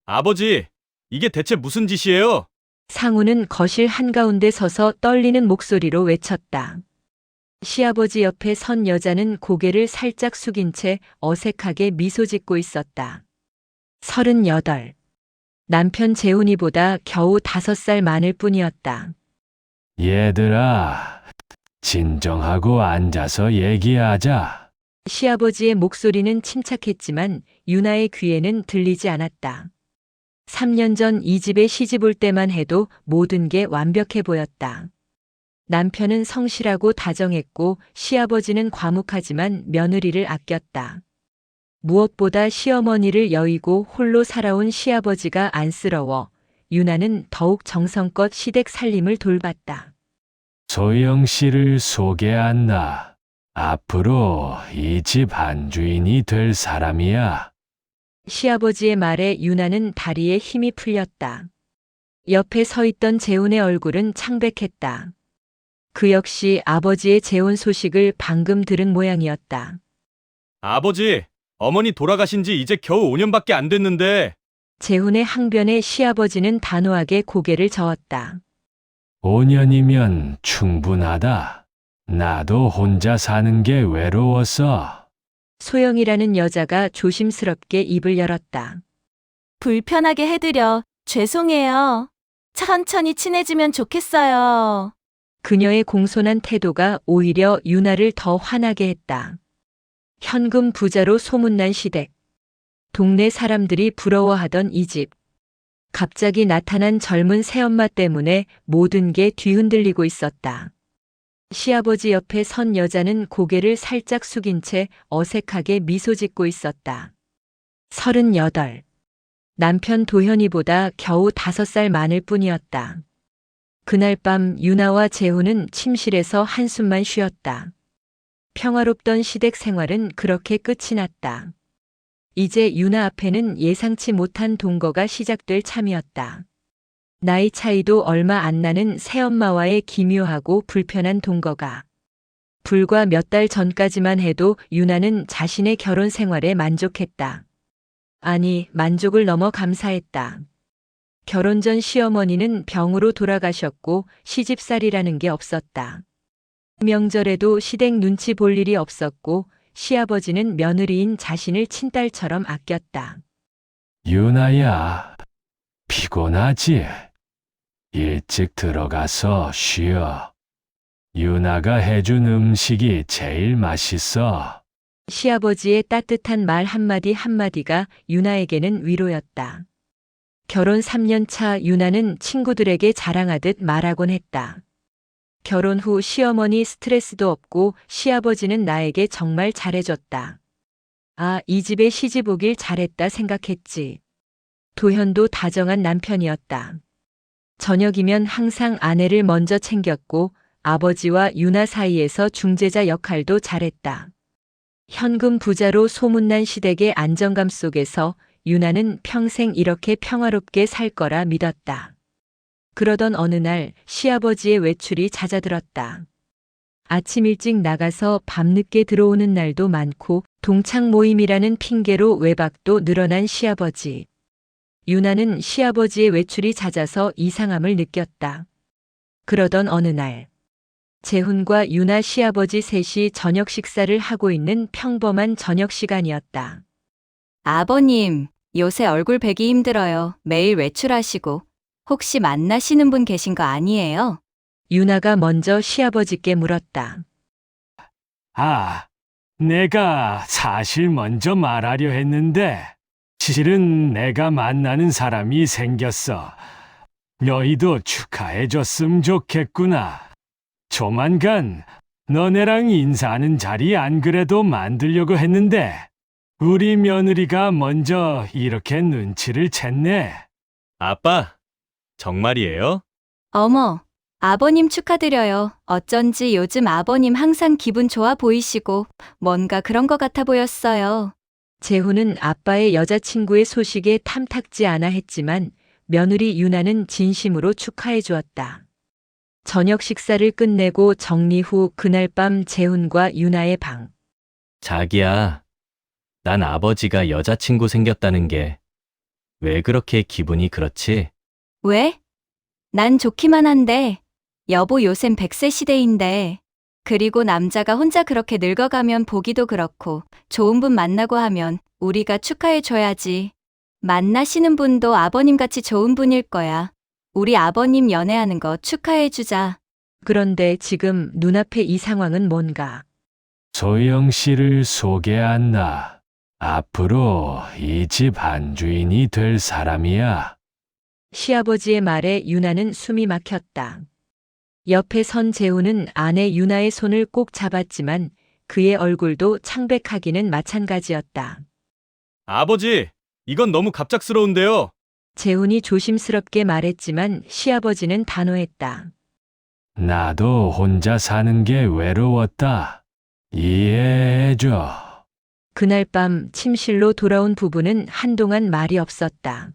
아버지, 이게 대체 무슨 짓이에요? 상우는 거실 한가운데 서서 떨리는 목소리로 외쳤다. 시아버지 옆에 선 여자는 고개를 살짝 숙인 채 어색하게 미소 짓고 있었다. 38. 남편 재훈이보다 겨우 5살 많을 뿐이었다. 얘들아, 진정하고 앉아서 얘기하자. 시아버지의 목소리는 침착했지만 유나의 귀에는 들리지 않았다. 3년 전 이 집에 시집 올 때만 해도 모든 게 완벽해 보였다. 남편은 성실하고 다정했고 시아버지는 과묵하지만 며느리를 아꼈다. 무엇보다 시어머니를 여의고 홀로 살아온 시아버지가 안쓰러워 유나는 더욱 정성껏 시댁 살림을 돌봤다. 소영 씨를 소개한다. 앞으로 이 집 안주인이 될 사람이야. 시아버지의 말에 유나는 다리에 힘이 풀렸다. 옆에 서 있던 재훈의 얼굴은 창백했다. 그 역시 아버지의 재혼 소식을 방금 들은 모양이었다. 아버지, 어머니 돌아가신 지 이제 겨우 5년밖에 안 됐는데, 재훈의 항변에 시아버지는 단호하게 고개를 저었다. 5년이면 충분하다. 나도 혼자 사는 게 외로워서. 소영이라는 여자가 조심스럽게 입을 열었다. 불편하게 해드려 죄송해요. 천천히 친해지면 좋겠어요. 그녀의 공손한 태도가 오히려 유나를 더 화나게 했다. 현금 부자로 소문난 시댁. 동네 사람들이 부러워하던 이 집. 갑자기 나타난 젊은 새엄마 때문에 모든 게 뒤흔들리고 있었다. 시아버지 옆에 선 여자는 고개를 살짝 숙인 채 어색하게 미소 짓고 있었다. 38. 남편 도현이보다 겨우 5살 많을 뿐이었다. 그날 밤 유나와 재훈은 침실에서 한숨만 쉬었다. 평화롭던 시댁 생활은 그렇게 끝이 났다. 이제 유나 앞에는 예상치 못한 동거가 시작될 참이었다. 나이 차이도 얼마 안 나는 새엄마와의 기묘하고 불편한 동거가. 불과 몇 달 전까지만 해도 유나는 자신의 결혼 생활에 만족했다. 아니, 만족을 넘어 감사했다. 결혼 전 시어머니는 병으로 돌아가셨고 시집살이라는 게 없었다. 명절에도 시댁 눈치 볼 일이 없었고 시아버지는 며느리인 자신을 친딸처럼 아꼈다. 유나야, 피곤하지? 일찍 들어가서 쉬어. 유나가 해준 음식이 제일 맛있어. 시아버지의 따뜻한 말 한마디 한마디가 유나에게는 위로였다. 결혼 3년 차 유나는 친구들에게 자랑하듯 말하곤 했다. 결혼 후 시어머니 스트레스도 없고 시아버지는 나에게 정말 잘해줬다. 아, 이 집에 시집 오길 잘했다 생각했지. 도현도 다정한 남편이었다. 저녁이면 항상 아내를 먼저 챙겼고 아버지와 유나 사이에서 중재자 역할도 잘했다. 현금 부자로 소문난 시댁의 안정감 속에서 유나는 평생 이렇게 평화롭게 살 거라 믿었다. 그러던 어느 날 시아버지의 외출이 잦아들었다. 아침 일찍 나가서 밤늦게 들어오는 날도 많고 동창 모임이라는 핑계로 외박도 늘어난 시아버지. 유나는 시아버지의 외출이 잦아서 이상함을 느꼈다. 그러던 어느 날 재훈과 유나 시아버지 셋이 저녁 식사를 하고 있는 평범한 저녁 시간이었다. 아버님, 요새 얼굴 뵈기 힘들어요. 매일 외출하시고. 혹시 만나시는 분 계신 거 아니에요? 유나가 먼저 시아버지께 물었다. 아, 내가 사실 먼저 말하려 했는데, 실은 내가 만나는 사람이 생겼어. 너희도 축하해줬으면 좋겠구나. 조만간 너네랑 인사하는 자리 안 그래도 만들려고 했는데, 우리 며느리가 먼저 이렇게 눈치를 챘네. 아빠, 정말이에요? 어머, 아버님 축하드려요. 어쩐지 요즘 아버님 항상 기분 좋아 보이시고 뭔가 그런 것 같아 보였어요. 재훈은 아빠의 여자친구의 소식에 탐탁지 않아 했지만 며느리 유나는 진심으로 축하해 주었다. 저녁 식사를 끝내고 정리 후 그날 밤 재훈과 유나의 방. 자기야, 난 아버지가 여자친구 생겼다는 게 왜 그렇게 기분이 그렇지? 왜? 난 좋기만 한데, 여보 요샌 100세 시대인데, 그리고 남자가 혼자 그렇게 늙어가면 보기도 그렇고, 좋은 분 만나고 하면 우리가 축하해줘야지. 만나시는 분도 아버님같이 좋은 분일 거야. 우리 아버님 연애하는 거 축하해주자. 그런데 지금 눈앞에 이 상황은 뭔가? 소영 씨를 소개한다. 앞으로 이 집 안주인이 될 사람이야. 시아버지의 말에 유나는 숨이 막혔다. 옆에 선 재훈은 아내 유나의 손을 꼭 잡았지만 그의 얼굴도 창백하기는 마찬가지였다. 아버지, 이건 너무 갑작스러운데요. 재훈이 조심스럽게 말했지만 시아버지는 단호했다. 나도 혼자 사는 게 외로웠다. 이해해줘. 그날 밤 침실로 돌아온 부부는 한동안 말이 없었다.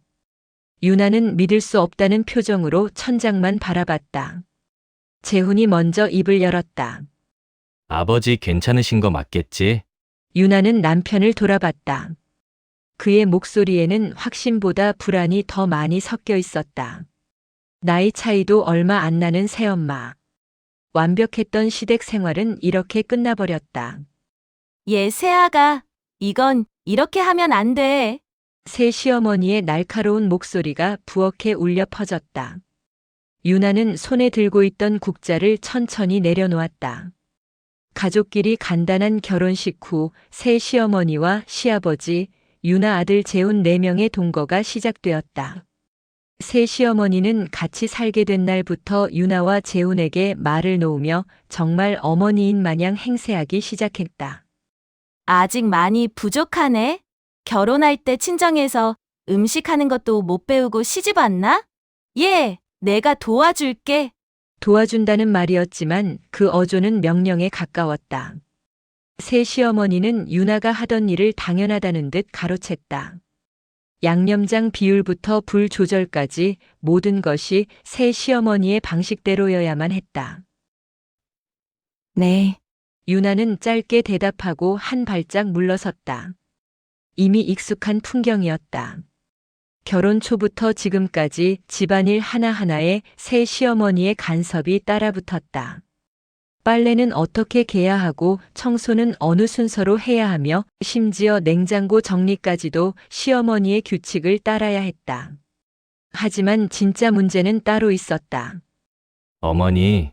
유나는 믿을 수 없다는 표정으로 천장만 바라봤다. 재훈이 먼저 입을 열었다. 아버지 괜찮으신 거 맞겠지? 유나는 남편을 돌아봤다. 그의 목소리에는 확신보다 불안이 더 많이 섞여 있었다. 나이 차이도 얼마 안 나는 새엄마. 완벽했던 시댁 생활은 이렇게 끝나버렸다. 얘 새아가, 이건 이렇게 하면 안 돼. 새 시어머니의 날카로운 목소리가 부엌에 울려 퍼졌다. 유나는 손에 들고 있던 국자를 천천히 내려놓았다. 가족끼리 간단한 결혼식 후 새 시어머니와 시아버지, 유나 아들 재훈 4명의 동거가 시작되었다. 새 시어머니는 같이 살게 된 날부터 유나와 재훈에게 말을 놓으며 정말 어머니인 마냥 행세하기 시작했다. 아직 많이 부족하네. 결혼할 때 친정에서 음식하는 것도 못 배우고 시집 왔나? 예, 내가 도와줄게. 도와준다는 말이었지만 그 어조는 명령에 가까웠다. 새 시어머니는 유나가 하던 일을 당연하다는 듯 가로챘다. 양념장 비율부터 불 조절까지 모든 것이 새 시어머니의 방식대로여야만 했다. 네. 유나는 짧게 대답하고 한 발짝 물러섰다. 이미 익숙한 풍경이었다. 결혼 초부터 지금까지 집안일 하나하나에 새 시어머니의 간섭이 따라붙었다. 빨래는 어떻게 개야 하고 청소는 어느 순서로 해야 하며 심지어 냉장고 정리까지도 시어머니의 규칙을 따라야 했다. 하지만 진짜 문제는 따로 있었다. 어머니,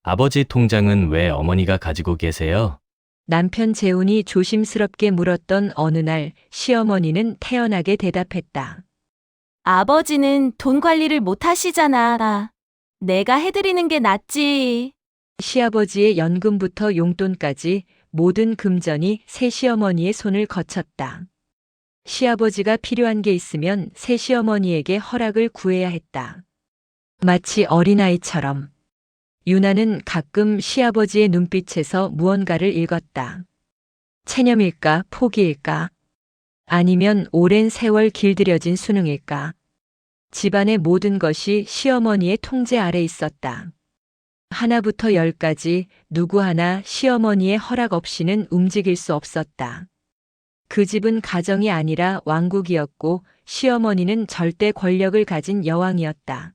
아버지 통장은 왜 어머니가 가지고 계세요? 남편 재훈이 조심스럽게 물었던 어느 날 시어머니는 태연하게 대답했다. 아버지는 돈 관리를 못 하시잖아. 내가 해드리는 게 낫지. 시아버지의 연금부터 용돈까지 모든 금전이 새 시어머니의 손을 거쳤다. 시아버지가 필요한 게 있으면 새 시어머니에게 허락을 구해야 했다. 마치 어린아이처럼. 유나는 가끔 시아버지의 눈빛에서 무언가를 읽었다. 체념일까, 포기일까? 아니면 오랜 세월 길들여진 수능일까? 집안의 모든 것이 시어머니의 통제 아래 있었다. 하나부터 10까지 누구 하나 시어머니의 허락 없이는 움직일 수 없었다. 그 집은 가정이 아니라 왕국이었고 시어머니는 절대 권력을 가진 여왕이었다.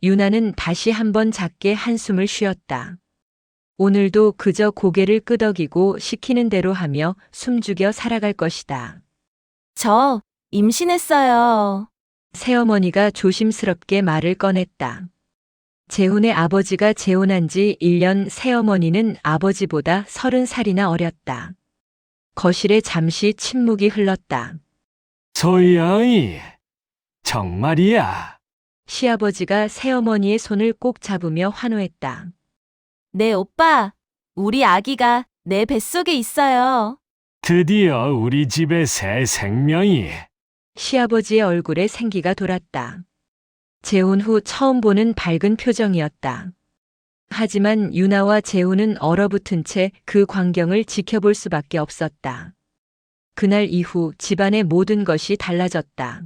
유나는 다시 한번 작게 한숨을 쉬었다. 오늘도 그저 고개를 끄덕이고 시키는 대로 하며 숨죽여 살아갈 것이다. 저 임신했어요. 새어머니가 조심스럽게 말을 꺼냈다. 재훈의 아버지가 재혼한 지 1년, 새어머니는 아버지보다 30살이나 어렸다. 거실에 잠시 침묵이 흘렀다. 소영이, 정말이야. 시아버지가 새어머니의 손을 꼭 잡으며 환호했다. 네, 오빠. 우리 아기가 내 뱃속에 있어요. 드디어 우리 집에 새 생명이. 시아버지의 얼굴에 생기가 돌았다. 재혼 후 처음 보는 밝은 표정이었다. 하지만 유나와 재훈은 얼어붙은 채 그 광경을 지켜볼 수밖에 없었다. 그날 이후 집안의 모든 것이 달라졌다.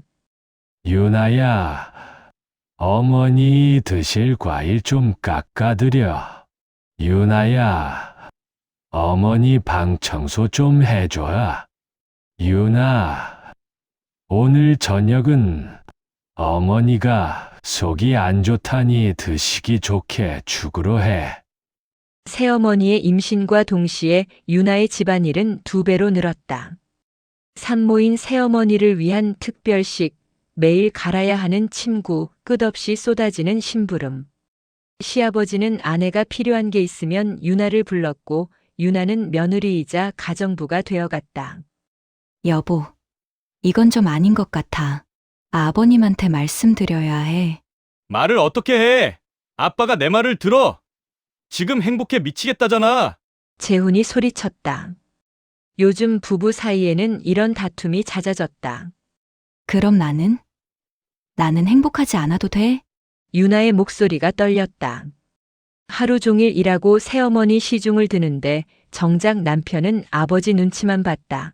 유나야, 어머니 드실 과일 좀 깎아드려. 유나야, 어머니 방 청소 좀 해줘라. 유나, 오늘 저녁은 어머니가 속이 안 좋다니 드시기 좋게 죽으로 해. 새어머니의 임신과 동시에 유나의 집안일은 2배로 늘었다. 산모인 새어머니를 위한 특별식, 매일 갈아야 하는 침구, 끝없이 쏟아지는 심부름. 시아버지는 아내가 필요한 게 있으면 유나를 불렀고 유나는 며느리이자 가정부가 되어갔다. 여보, 이건 좀 아닌 것 같아. 아버님한테 말씀드려야 해. 말을 어떻게 해? 아빠가 내 말을 들어. 지금 행복해 미치겠다잖아. 재훈이 소리쳤다. 요즘 부부 사이에는 이런 다툼이 잦아졌다. 그럼 나는? 나는 행복하지 않아도 돼? 유나의 목소리가 떨렸다. 하루 종일 일하고 새어머니 시중을 드는데 정작 남편은 아버지 눈치만 봤다.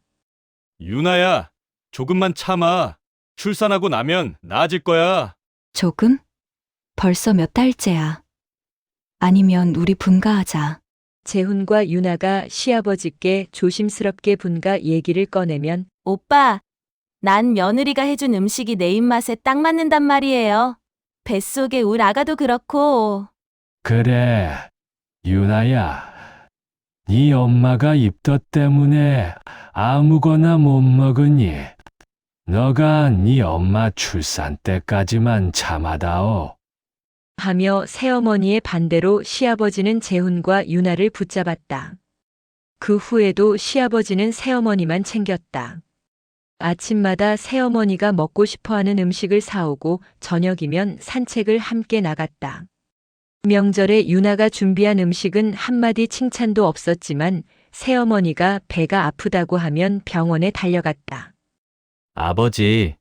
유나야, 조금만 참아. 출산하고 나면 나아질 거야. 조금? 벌써 몇 달째야. 아니면 우리 분가하자. 재훈과 유나가 시아버지께 조심스럽게 분가 얘기를 꺼내면 오빠, 난 며느리가 해준 음식이 내 입맛에 딱 맞는단 말이에요. 뱃속에 울 아가도 그렇고. 그래, 유나야. 네 엄마가 입덧 때문에 아무거나 못 먹으니 너가 네 엄마 출산 때까지만 참아다오. 하며 새어머니의 반대로 시아버지는 재훈과 유나를 붙잡았다. 그 후에도 시아버지는 새어머니만 챙겼다. 아침마다 새어머니가 먹고 싶어하는 음식을 사오고 저녁이면 산책을 함께 나갔다. 명절에 유나가 준비한 음식은 한마디 칭찬도 없었지만 새어머니가 배가 아프다고 하면 병원에 달려갔다. 아버지,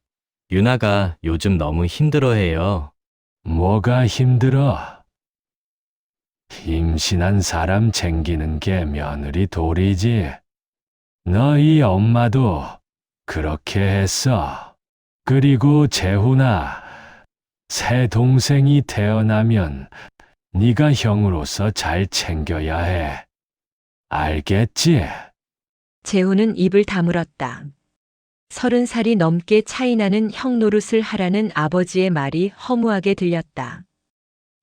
유나가 요즘 너무 힘들어해요. 뭐가 힘들어? 임신한 사람 챙기는 게 며느리 도리지. 너희 엄마도 그렇게 했어. 그리고 재훈아, 새 동생이 태어나면 네가 형으로서 잘 챙겨야 해. 알겠지? 재훈은 입을 다물었다. 30살이 넘게 차이나는 형 노릇을 하라는 아버지의 말이 허무하게 들렸다.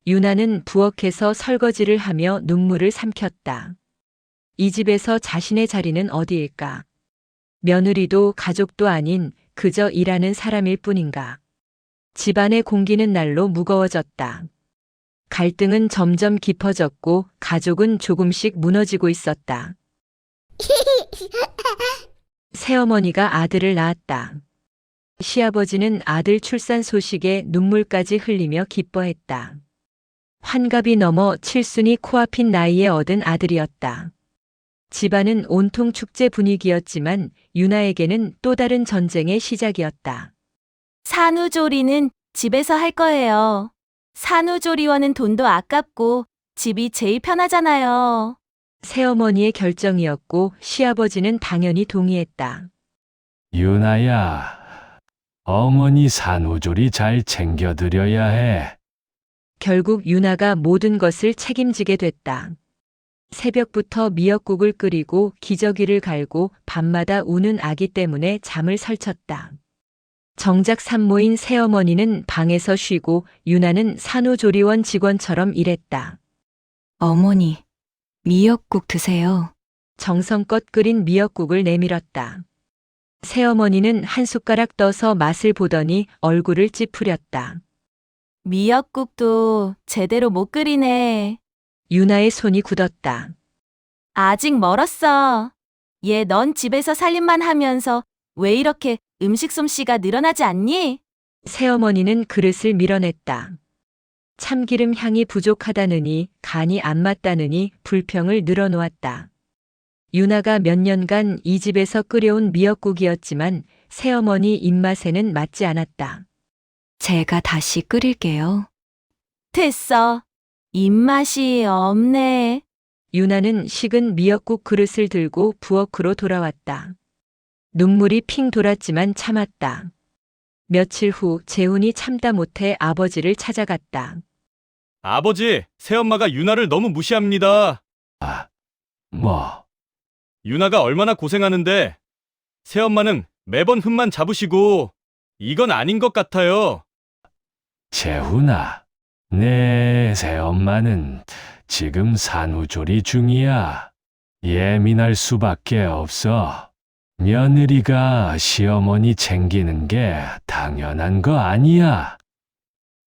유나는 부엌에서 설거지를 하며 눈물을 삼켰다. 이 집에서 자신의 자리는 어디일까? 며느리도 가족도 아닌 그저 일하는 사람일 뿐인가? 집안의 공기는 날로 무거워졌다. 갈등은 점점 깊어졌고 가족은 조금씩 무너지고 있었다. 새어머니가 아들을 낳았다. 시아버지는 아들 출산 소식에 눈물까지 흘리며 기뻐했다. 환갑이 넘어 칠순이 코앞인 나이에 얻은 아들이었다. 집안은 온통 축제 분위기였지만 유나에게는 또 다른 전쟁의 시작이었다. 산후조리는 집에서 할 거예요. 산후조리원은 돈도 아깝고 집이 제일 편하잖아요. 새어머니의 결정이었고 시아버지는 당연히 동의했다. 유나야, 어머니 산후조리 잘 챙겨드려야 해. 결국 유나가 모든 것을 책임지게 됐다. 새벽부터 미역국을 끓이고 기저귀를 갈고 밤마다 우는 아기 때문에 잠을 설쳤다. 정작 산모인 새어머니는 방에서 쉬고 유나는 산후조리원 직원처럼 일했다. 어머니, 미역국 드세요. 정성껏 끓인 미역국을 내밀었다. 새어머니는 한 숟가락 떠서 맛을 보더니 얼굴을 찌푸렸다. 미역국도 제대로 못 끓이네. 유나의 손이 굳었다. 아직 멀었어. 얘 넌 집에서 살림만 하면서 왜 이렇게 음식 솜씨가 늘어나지 않니? 새어머니는 그릇을 밀어냈다. 참기름 향이 부족하다느니 간이 안 맞다느니 불평을 늘어놓았다. 유나가 몇 년간 이 집에서 끓여온 미역국이었지만 새어머니 입맛에는 맞지 않았다. 제가 다시 끓일게요. 됐어. 입맛이 없네. 유나는 식은 미역국 그릇을 들고 부엌으로 돌아왔다. 눈물이 핑 돌았지만 참았다. 며칠 후 재훈이 참다 못해 아버지를 찾아갔다. 아버지, 새엄마가 유나를 너무 무시합니다. 뭐, 유나가 얼마나 고생하는데 새엄마는 매번 흠만 잡으시고 이건 아닌 것 같아요. 재훈아, 내 새엄마는 지금 산후조리 중이야. 예민할 수밖에 없어. 며느리가 시어머니 챙기는 게 당연한 거 아니야.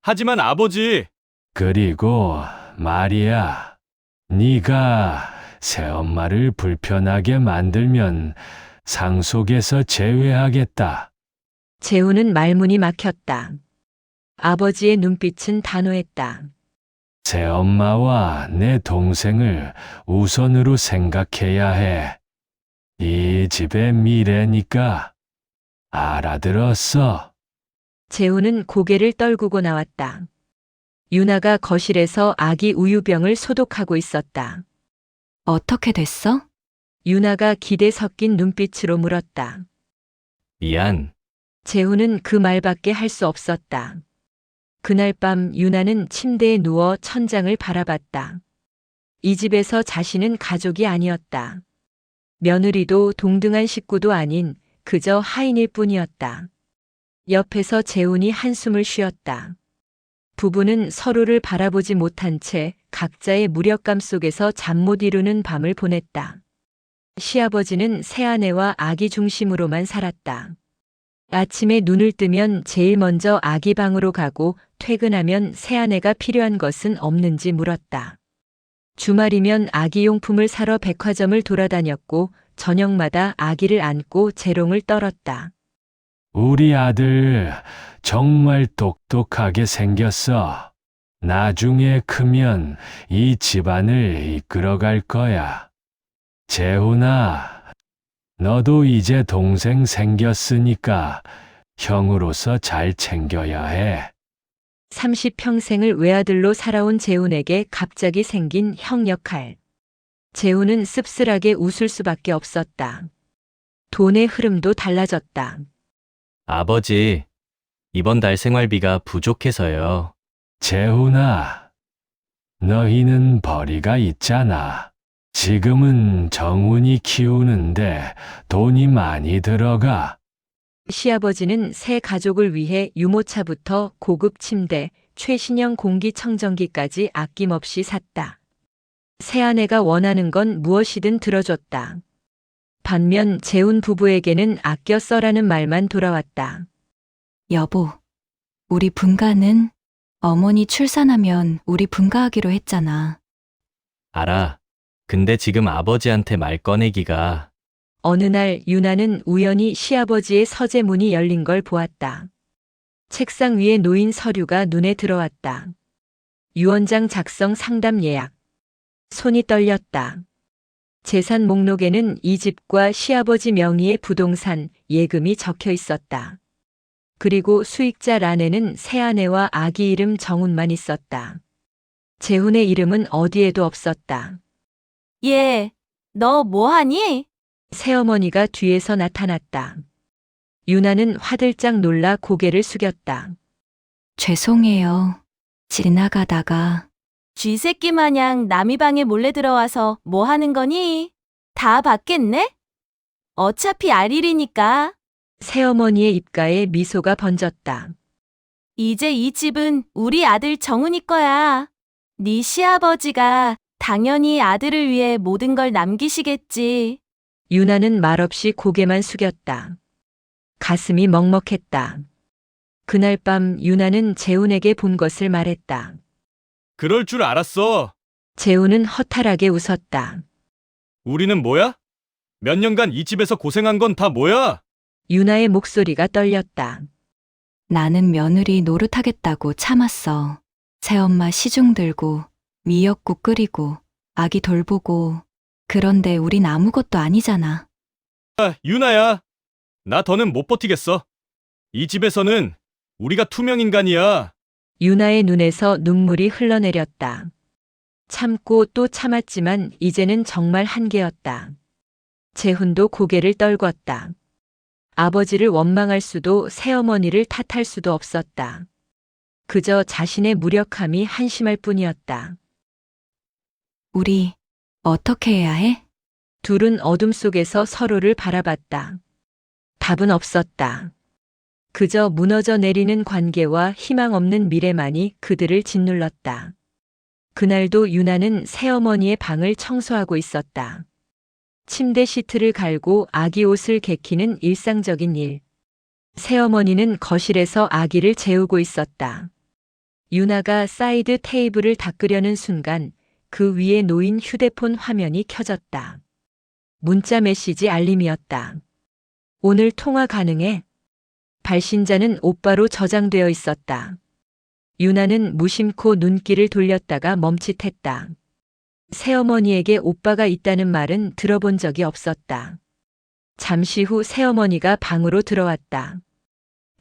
하지만 아버지, 그리고 말이야, 네가 새엄마를 불편하게 만들면 상속에서 제외하겠다. 재훈은 말문이 막혔다. 아버지의 눈빛은 단호했다. 새엄마와 내 동생을 우선으로 생각해야 해. 이 집의 미래니까. 알아들었어? 재훈은 고개를 떨구고 나왔다. 유나가 거실에서 아기 우유병을 소독하고 있었다. 어떻게 됐어? 유나가 기대 섞인 눈빛으로 물었다. 미안. 재훈은 그 말밖에 할 수 없었다. 그날 밤 유나는 침대에 누워 천장을 바라봤다. 이 집에서 자신은 가족이 아니었다. 며느리도 동등한 식구도 아닌 그저 하인일 뿐이었다. 옆에서 재훈이 한숨을 쉬었다. 부부는 서로를 바라보지 못한 채 각자의 무력감 속에서 잠 못 이루는 밤을 보냈다. 시아버지는 새아내와 아기 중심으로만 살았다. 아침에 눈을 뜨면 제일 먼저 아기 방으로 가고 퇴근하면 새아내가 필요한 것은 없는지 물었다. 주말이면 아기 용품을 사러 백화점을 돌아다녔고 저녁마다 아기를 안고 재롱을 떨었다. 우리 아들 정말 똑똑하게 생겼어. 나중에 크면 이 집안을 이끌어갈 거야. 재훈아, 너도 이제 동생 생겼으니까 형으로서 잘 챙겨야 해. 30평생을 외아들로 살아온 재훈에게 갑자기 생긴 형 역할. 재훈은 씁쓸하게 웃을 수밖에 없었다. 돈의 흐름도 달라졌다. 아버지, 이번 달 생활비가 부족해서요. 재훈아, 너희는 벌이가 있잖아. 지금은 정훈이 키우는데 돈이 많이 들어가. 시아버지는 새 가족을 위해 유모차부터 고급 침대, 최신형 공기청정기까지 아낌없이 샀다. 새아내가 원하는 건 무엇이든 들어줬다. 반면 재훈 부부에게는 아껴 써라는 말만 돌아왔다. 여보, 우리 분가는 어머니 출산하면 우리 분가하기로 했잖아. 알아. 근데 지금 아버지한테 말 꺼내기가. 어느 날 유나는 우연히 시아버지의 서재문이 열린 걸 보았다. 책상 위에 놓인 서류가 눈에 들어왔다. 유언장 작성 상담 예약. 손이 떨렸다. 재산 목록에는 이 집과 시아버지 명의의 부동산, 예금이 적혀 있었다. 그리고 수익자란에는 새아내와 아기 이름 정훈만 있었다. 재훈의 이름은 어디에도 없었다. 얘, 너 뭐하니? 새어머니가 뒤에서 나타났다. 유나는 화들짝 놀라 고개를 숙였다. 죄송해요. 지나가다가. 쥐새끼 마냥 남이 방에 몰래 들어와서 뭐 하는 거니? 다 봤겠네? 어차피 알 일이니까. 새어머니의 입가에 미소가 번졌다. 이제 이 집은 우리 아들 정훈이 거야. 네 시아버지가 당연히 아들을 위해 모든 걸 남기시겠지. 유나는 말없이 고개만 숙였다. 가슴이 먹먹했다. 그날 밤 유나는 재훈에게 본 것을 말했다. 그럴 줄 알았어. 재훈은 허탈하게 웃었다. 우리는 뭐야? 몇 년간 이 집에서 고생한 건 다 뭐야? 유나의 목소리가 떨렸다. 나는 며느리 노릇하겠다고 참았어. 새엄마 시중 들고 미역국 끓이고 아기 돌보고. 그런데 우린 아무것도 아니잖아. 유나야. 나 더는 못 버티겠어. 이 집에서는 우리가 투명인간이야. 유나의 눈에서 눈물이 흘러내렸다. 참고 또 참았지만 이제는 정말 한계였다. 재훈도 고개를 떨궜다. 아버지를 원망할 수도 새어머니를 탓할 수도 없었다. 그저 자신의 무력함이 한심할 뿐이었다. 우리 어떻게 해야 해? 둘은 어둠 속에서 서로를 바라봤다. 답은 없었다. 그저 무너져 내리는 관계와 희망 없는 미래만이 그들을 짓눌렀다. 그날도 유나는 새어머니의 방을 청소하고 있었다. 침대 시트를 갈고 아기 옷을 개키는 일상적인 일. 새어머니는 거실에서 아기를 재우고 있었다. 유나가 사이드 테이블을 닦으려는 순간 그 위에 놓인 휴대폰 화면이 켜졌다. 문자 메시지 알림이었다. 오늘 통화 가능해? 발신자는 오빠로 저장되어 있었다. 유나는 무심코 눈길을 돌렸다가 멈칫했다. 새어머니에게 오빠가 있다는 말은 들어본 적이 없었다. 잠시 후 새어머니가 방으로 들어왔다.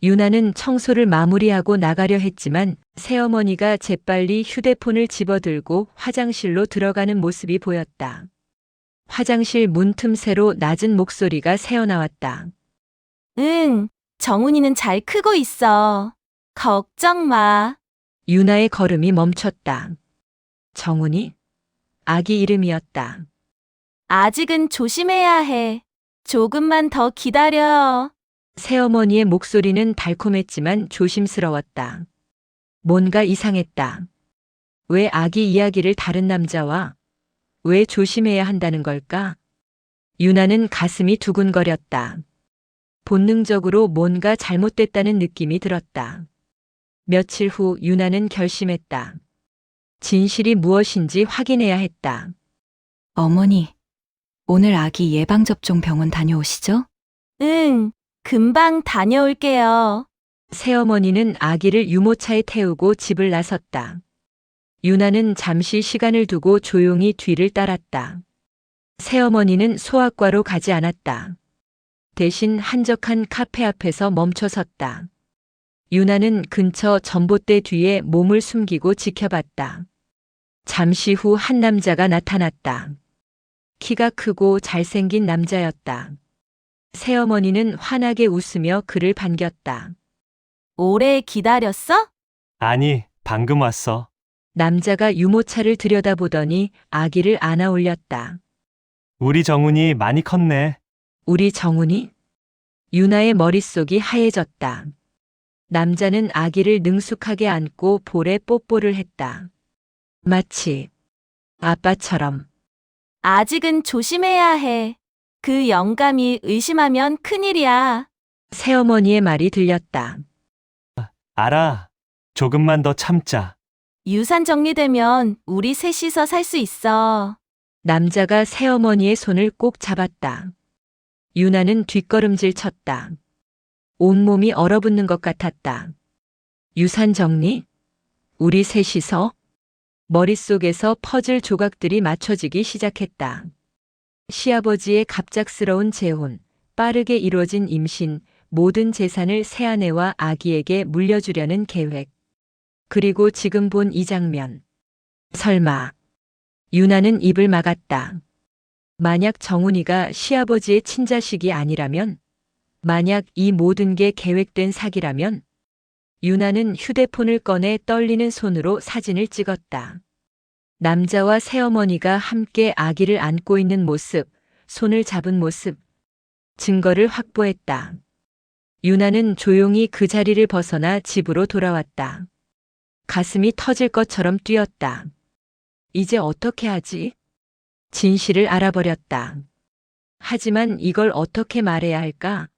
유나는 청소를 마무리하고 나가려 했지만 새어머니가 재빨리 휴대폰을 집어들고 화장실로 들어가는 모습이 보였다. 화장실 문 틈새로 낮은 목소리가 새어나왔다. 응, 정훈이는 잘 크고 있어. 걱정 마. 유나의 걸음이 멈췄다. 정훈이? 아기 이름이었다. 아직은 조심해야 해. 조금만 더 기다려. 새어머니의 목소리는 달콤했지만 조심스러웠다. 뭔가 이상했다. 왜 아기 이야기를 다른 남자와? 왜 조심해야 한다는 걸까? 유나는 가슴이 두근거렸다. 본능적으로 뭔가 잘못됐다는 느낌이 들었다. 며칠 후 유나는 결심했다. 진실이 무엇인지 확인해야 했다. 어머니, 오늘 아기 예방접종 병원 다녀오시죠? 응, 금방 다녀올게요. 새어머니는 아기를 유모차에 태우고 집을 나섰다. 유나는 잠시 시간을 두고 조용히 뒤를 따랐다. 새어머니는 소아과로 가지 않았다. 대신 한적한 카페 앞에서 멈춰 섰다. 유나는 근처 전봇대 뒤에 몸을 숨기고 지켜봤다. 잠시 후 한 남자가 나타났다. 키가 크고 잘생긴 남자였다. 새어머니는 환하게 웃으며 그를 반겼다. 오래 기다렸어? 아니, 방금 왔어. 남자가 유모차를 들여다보더니 아기를 안아 올렸다. 우리 정훈이 많이 컸네. 우리 정훈이? 유나의 머릿속이 하얘졌다. 남자는 아기를 능숙하게 안고 볼에 뽀뽀를 했다. 마치 아빠처럼. 아직은 조심해야 해. 그 영감이 의심하면 큰일이야. 새어머니의 말이 들렸다. 알아. 조금만 더 참자. 유산 정리되면 우리 셋이서 살 수 있어. 남자가 새어머니의 손을 꼭 잡았다. 유나는 뒷걸음질 쳤다. 온몸이 얼어붙는 것 같았다. 유산 정리? 우리 셋이서? 머릿속에서 퍼즐 조각들이 맞춰지기 시작했다. 시아버지의 갑작스러운 재혼, 빠르게 이루어진 임신, 모든 재산을 새아내와 아기에게 물려주려는 계획. 그리고 지금 본 이 장면. 설마. 유나는 입을 막았다. 만약 정훈이가 시아버지의 친자식이 아니라면? 만약 이 모든 게 계획된 사기라면? 유나는 휴대폰을 꺼내 떨리는 손으로 사진을 찍었다. 남자와 새어머니가 함께 아기를 안고 있는 모습, 손을 잡은 모습. 증거를 확보했다. 유나는 조용히 그 자리를 벗어나 집으로 돌아왔다. 가슴이 터질 것처럼 뛰었다. 이제 어떻게 하지? 진실을 알아버렸다. 하지만 이걸 어떻게 말해야 할까?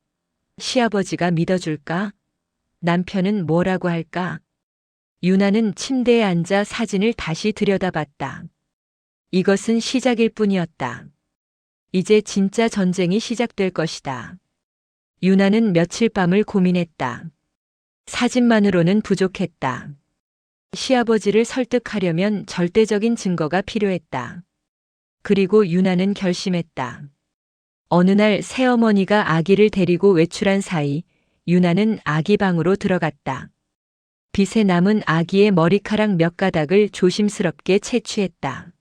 시아버지가 믿어줄까? 남편은 뭐라고 할까? 유나는 침대에 앉아 사진을 다시 들여다봤다. 이것은 시작일 뿐이었다. 이제 진짜 전쟁이 시작될 것이다. 유나는 며칠 밤을 고민했다. 사진만으로는 부족했다. 시아버지를 설득하려면 절대적인 증거가 필요했다. 그리고 유나는 결심했다. 어느 날 새어머니가 아기를 데리고 외출한 사이 유나는 아기 방으로 들어갔다. 빛에 남은 아기의 머리카락 몇 가닥을 조심스럽게 채취했다.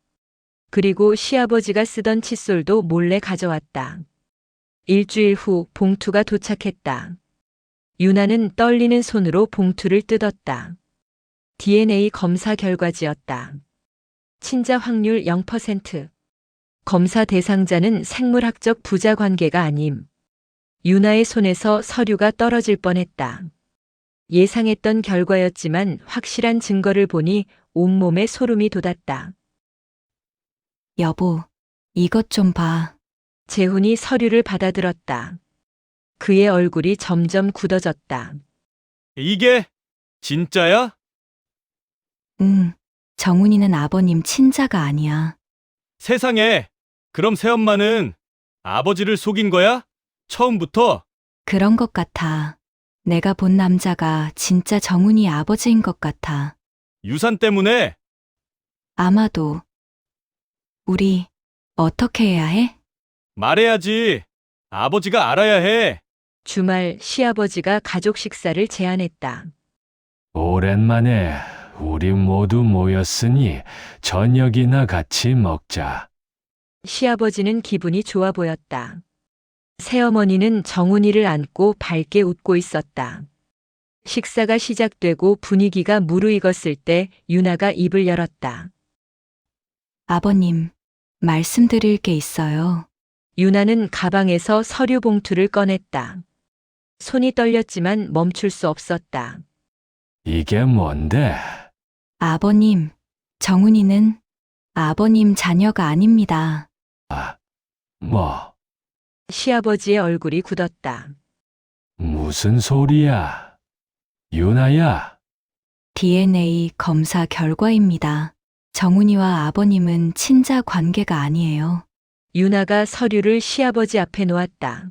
그리고 시아버지가 쓰던 칫솔도 몰래 가져왔다. 일주일 후 봉투가 도착했다. 유나는 떨리는 손으로 봉투를 뜯었다. DNA 검사 결과지였다. 친자 확률 0%. 검사 대상자는 생물학적 부자 관계가 아님. 유나의 손에서 서류가 떨어질 뻔했다. 예상했던 결과였지만 확실한 증거를 보니 온몸에 소름이 돋았다. 여보, 이것 좀 봐. 재훈이 서류를 받아들었다. 그의 얼굴이 점점 굳어졌다. 이게 진짜야? 응, 정훈이는 아버님 친자가 아니야. 세상에. 그럼 새엄마는 아버지를 속인 거야? 처음부터? 그런 것 같아. 내가 본 남자가 진짜 정훈이 아버지인 것 같아. 유산 때문에? 아마도. 우리 어떻게 해야 해? 말해야지. 아버지가 알아야 해. 주말 시아버지가 가족 식사를 제안했다. 오랜만에 우리 모두 모였으니 저녁이나 같이 먹자. 시아버지는 기분이 좋아 보였다. 새어머니는 정훈이를 안고 밝게 웃고 있었다. 식사가 시작되고 분위기가 무르익었을 때 유나가 입을 열었다. 아버님, 말씀드릴 게 있어요. 유나는 가방에서 서류 봉투를 꺼냈다. 손이 떨렸지만 멈출 수 없었다. 이게 뭔데? 아버님, 정훈이는 아버님 자녀가 아닙니다. 뭐, 시아버지의 얼굴이 굳었다. 무슨 소리야? 유나야, DNA 검사 결과입니다. 정훈이와 아버님은 친자 관계가 아니에요. 유나가 서류를 시아버지 앞에 놓았다.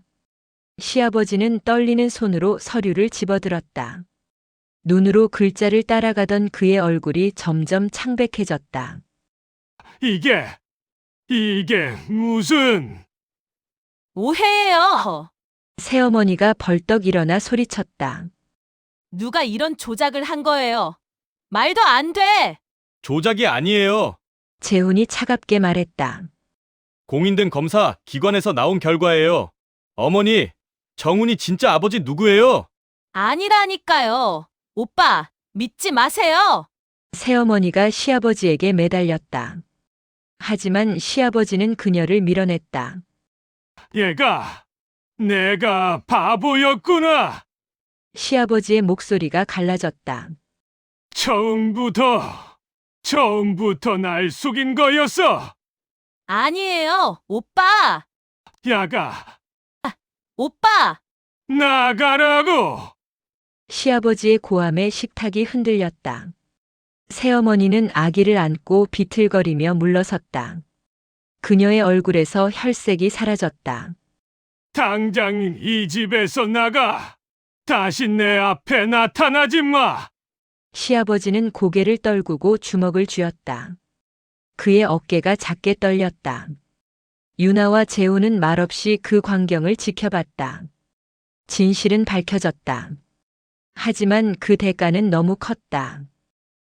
시아버지는 떨리는 손으로 서류를 집어들었다. 눈으로 글자를 따라가던 그의 얼굴이 점점 창백해졌다. 이게 무슨... 오해예요. 새어머니가 벌떡 일어나 소리쳤다. 누가 이런 조작을 한 거예요. 말도 안 돼. 조작이 아니에요. 재훈이 차갑게 말했다. 공인된 검사 기관에서 나온 결과예요. 어머니, 정훈이 진짜 아버지 누구예요? 아니라니까요. 오빠, 믿지 마세요. 새어머니가 시아버지에게 매달렸다. 하지만 시아버지는 그녀를 밀어냈다. 내가 바보였구나. 시아버지의 목소리가 갈라졌다. 처음부터 날 속인 거였어. 아니에요. 오빠. 오빠. 나가라고. 시아버지의 고함에 식탁이 흔들렸다. 새어머니는 아기를 안고 비틀거리며 물러섰다. 그녀의 얼굴에서 혈색이 사라졌다. 당장 이 집에서 나가. 다시 내 앞에 나타나지 마. 시아버지는 고개를 떨구고 주먹을 쥐었다. 그의 어깨가 작게 떨렸다. 유나와 재훈은 말없이 그 광경을 지켜봤다. 진실은 밝혀졌다. 하지만 그 대가는 너무 컸다.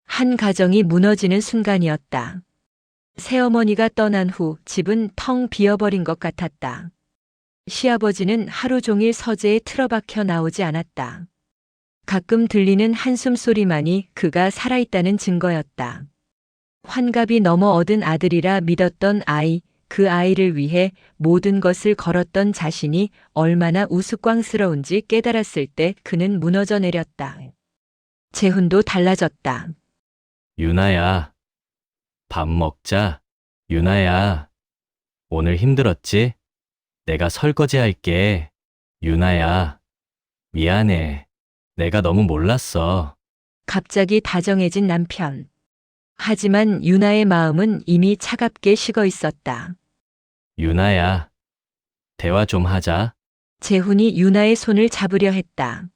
한 가정이 무너지는 순간이었다. 새어머니가 떠난 후 집은 텅 비어버린 것 같았다. 시아버지는 하루 종일 서재에 틀어박혀 나오지 않았다. 가끔 들리는 한숨 소리만이 그가 살아있다는 증거였다. 환갑이 넘어 얻은 아들이라 믿었던 아이, 그 아이를 위해 모든 것을 걸었던 자신이 얼마나 우스꽝스러운지 깨달았을 때 그는 무너져 내렸다. 재훈도 달라졌다. 유나야, 밥 먹자. 유나야, 오늘 힘들었지? 내가 설거지 할게. 유나야, 미안해. 내가 너무 몰랐어. 갑자기 다정해진 남편. 하지만 유나의 마음은 이미 차갑게 식어 있었다. 유나야, 대화 좀 하자. 재훈이 유나의 손을 잡으려 했다.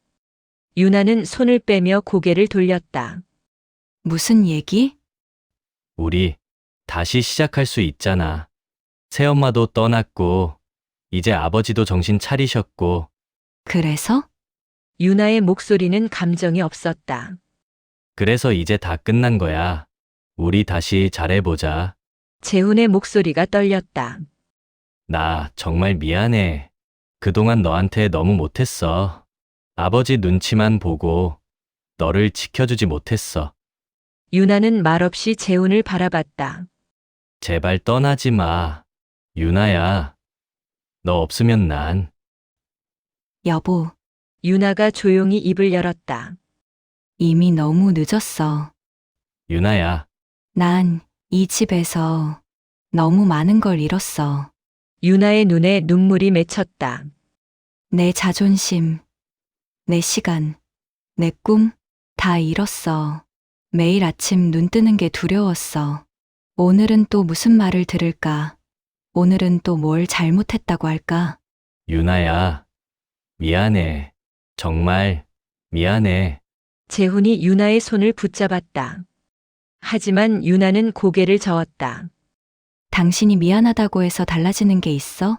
유나는 손을 빼며 고개를 돌렸다. 무슨 얘기? 우리 다시 시작할 수 있잖아. 새엄마도 떠났고, 이제 아버지도 정신 차리셨고, 그래서? 유나의 목소리는 감정이 없었다. 그래서 이제 다 끝난 거야. 우리 다시 잘해보자. 재훈의 목소리가 떨렸다. 나 정말 미안해. 그동안 너한테 너무 못했어. 아버지 눈치만 보고 너를 지켜주지 못했어. 유나는 말없이 재훈을 바라봤다. 제발 떠나지 마. 유나야, 너 없으면 난 여보, 유나가 조용히 입을 열었다. 이미 너무 늦었어. 유나야, 난 이 집에서 너무 많은 걸 잃었어. 유나의 눈에 눈물이 맺혔다. 내 자존심, 내 시간, 내 꿈 다 잃었어. 매일 아침 눈 뜨는 게 두려웠어. 오늘은 또 무슨 말을 들을까? 오늘은 또 뭘 잘못했다고 할까? 유나야. 미안해. 정말 미안해. 재훈이 유나의 손을 붙잡았다. 하지만 유나는 고개를 저었다. 당신이 미안하다고 해서 달라지는 게 있어?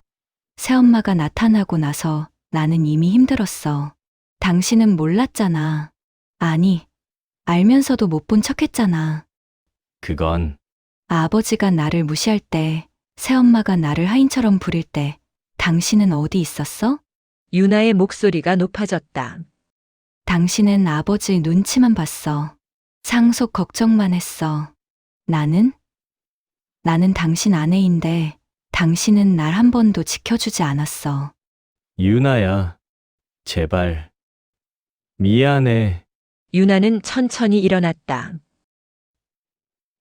새엄마가 나타나고 나서 나는 이미 힘들었어. 당신은 몰랐잖아. 아니, 알면서도 못 본 척 했잖아. 그건 아버지가 나를 무시할 때, 새엄마가 나를 하인처럼 부릴 때, 당신은 어디 있었어? 유나의 목소리가 높아졌다. 당신은 아버지 눈치만 봤어. 상속 걱정만 했어. 나는 당신 아내인데, 당신은 날 한 번도 지켜주지 않았어. 유나야. 제발. 미안해. 유나는 천천히 일어났다.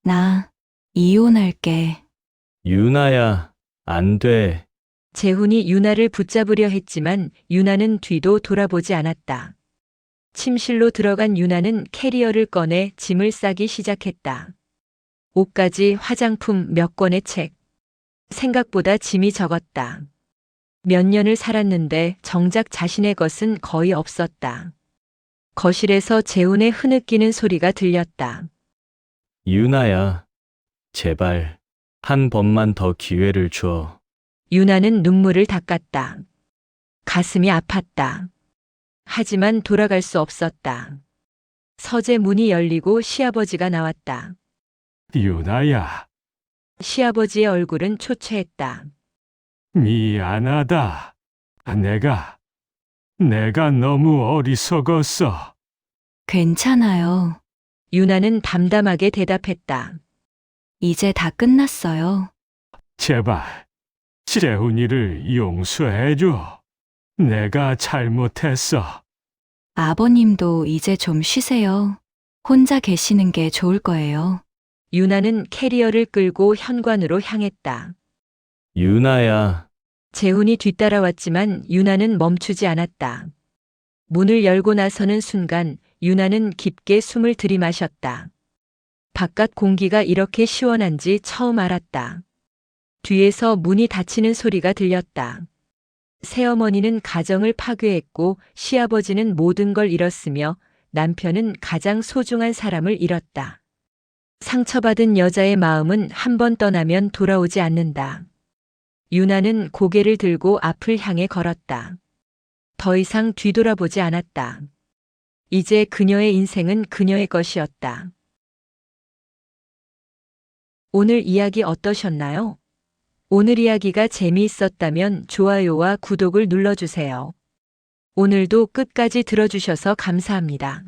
나 이혼할게. 유나야. 안 돼. 재훈이 유나를 붙잡으려 했지만 유나는 뒤도 돌아보지 않았다. 침실로 들어간 유나는 캐리어를 꺼내 짐을 싸기 시작했다. 옷가지, 화장품, 몇 권의 책. 생각보다 짐이 적었다. 몇 년을 살았는데 정작 자신의 것은 거의 없었다. 거실에서 재훈의 흐느끼는 소리가 들렸다. 유나야. 제발. 한 번만 더 기회를 줘. 유나는 눈물을 닦았다. 가슴이 아팠다. 하지만 돌아갈 수 없었다. 서재 문이 열리고 시아버지가 나왔다. 유나야, 시아버지의 얼굴은 초췌했다. 미안하다. 내가 너무 어리석었어. 괜찮아요. 유나는 담담하게 대답했다. 이제 다 끝났어요. 제발, 재훈이를 용서해줘. 내가 잘못했어. 아버님도 이제 좀 쉬세요. 혼자 계시는 게 좋을 거예요. 유나는 캐리어를 끌고 현관으로 향했다. 유나야. 재훈이 뒤따라왔지만 유나는 멈추지 않았다. 문을 열고 나서는 순간 유나는 깊게 숨을 들이마셨다. 바깥 공기가 이렇게 시원한지 처음 알았다. 뒤에서 문이 닫히는 소리가 들렸다. 새어머니는 가정을 파괴했고 시아버지는 모든 걸 잃었으며 남편은 가장 소중한 사람을 잃었다. 상처받은 여자의 마음은 한 번 떠나면 돌아오지 않는다. 유나는 고개를 들고 앞을 향해 걸었다. 더 이상 뒤돌아보지 않았다. 이제 그녀의 인생은 그녀의 것이었다. 오늘 이야기 어떠셨나요? 오늘 이야기가 재미있었다면 좋아요와 구독을 눌러주세요. 오늘도 끝까지 들어주셔서 감사합니다.